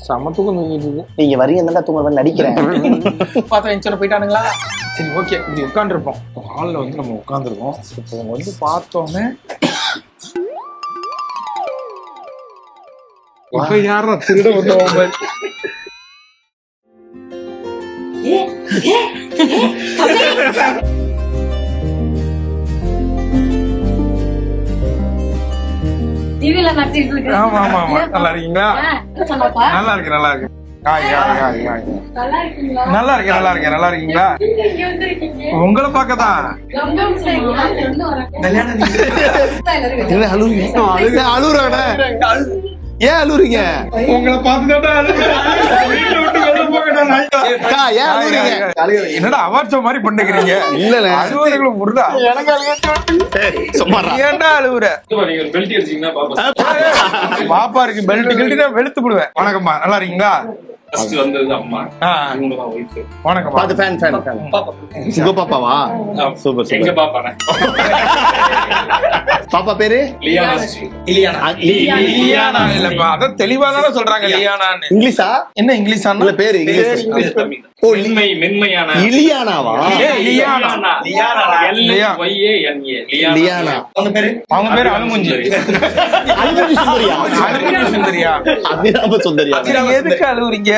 சமத்துக்கும் தூங்கிட்டு இருக்கு. நீங்க வரீங்க தூங்க நடிக்கிறேன். பார்த்தா என் போயிட்டானுங்களா? சரி, ஓகே. இப்படி உட்காந்துருப்போம். ஹாலில் வந்து நம்ம உட்காந்துருக்கோம். இப்போ வந்து பார்த்தோன்னே இப்ப யாரா திருட வந்தவங்க? ஆமா ஆமா ஆமா. நல்லா இருக்கீங்களா? நல்லா இருக்கு நல்லா இருக்கு. நல்லா இருக்கேன் நல்லா இருக்கேன். நல்லா இருக்கீங்களா? உங்களை பார்க்கதான். அழுகுறாங்க. ஏன் அழுகுறீங்க? உங்களை பார்த்துதான் என்னடா அவார்ட் ஷோ மாதிரி பண்ணுகிறீங்க? இல்ல அழுவர்களும் முருதா ஏன்டா அழுவுற? பாப்பா இருக்கு பெல்ட் கில்ட்டு தான் வெளுத்து போடுவேன். வணக்கம்மா, நல்லா இருக்கீங்களா? வணக்கம். உங்க பாப்பாவா? Super super. பாப்பா பேரு லியானா. இல்லப்பா, அதான் தெளிவா தானே சொல்றாங்க லியானான்னு. இங்கிலீஷா? என்ன இங்கிலீஷான பேரு? இலியானாவா? அவங்க பேரு அழுமுஞ்சி சுந்தரியா. அபிராம சுந்தரியா. எதுக்கு அழுவுறீங்க?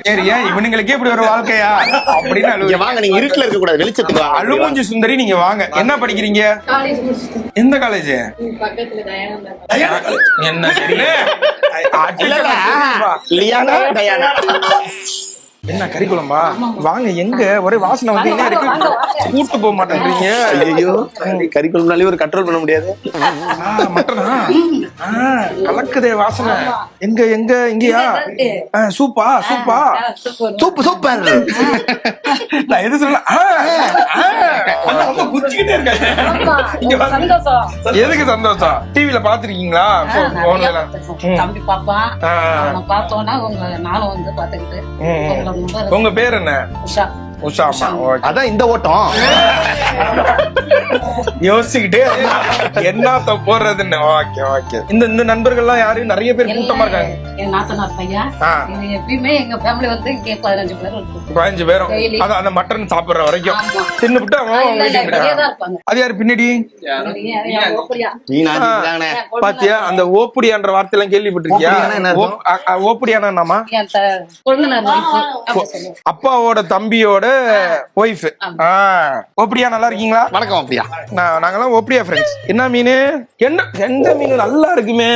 சரியா, இவனுங்களுக்கே இப்படி ஒரு வாழ்க்கையா அப்படின்னு அழுவுறீங்க. வாங்க, நீங்க இருட்டுல இருக்க கூடாது, வெளிச்சத்துக்கு வாங்க. அழுமுஞ்சி சுந்தரி, நீங்க வாங்க. என்ன படிக்கிறீங்க? எந்த காலேஜ்? என்ன லியானா டயானா. என்ன கறிக்குழம்பா? வாங்க. எங்க ஒரே வாசனை வந்து இருக்கு, கூட்டு போக மாட்டேன்றீங்க. ஐயோ, கறிக்குழம்புனாலே ஒரு கண்ட்ரோல் பண்ண முடியாது. மட்டனா கலக்குதே வாசனை. எங்க எங்க இங்கயா? சூப்பா சூப்பா சூப்பர் சூப்பர். நான் எது சொல்ல குச்சிக்கிட்டே இருக்கேன். எதுக்கு சந்தோஷம்? டிவில பாத்துருக்கீங்களா? தம்பி பாப்பா பார்த்தோன்னா நானும் வந்து பாத்துக்கிட்டு. உங்க பேர் என்ன? உஷா. உஷாமா. அதான் இந்த ஓட்டம். யோசிச்சுக்கிட்டே என்னத்த போடுறதுன்னு. Okay okay. இந்த நண்பர்கள்லாம் யாரு? நிறைய பேர் கூட்டமா இருக்காங்க. என் நாத்தனார் பையன். எப்பயுமே எங்க ஃபேமிலி வந்து இங்க 15 பேர் இருக்கும். 15 பேரும் அந்த மட்டன் சாப்பிடுற வரைக்கும் தின்னுபிட்டு அது யாரு பின்னாடி? பாத்தியா, அந்த ஓப்புடியான்ற வார்த்தை எல்லாம் கேள்விப்பட்டிருக்கியா? ஓப்புடியானா அப்பாவோட தம்பியோட ஒய்ஃப். ஓப்படியா, நல்லா இருக்கீங்களா? வணக்கம். அப்படியா? நாங்கெல்லாம் ஓப்படியா ஃப்ரெண்ட்ஸ். என்ன மீன்? எந்த மீன் நல்லா இருக்குமே?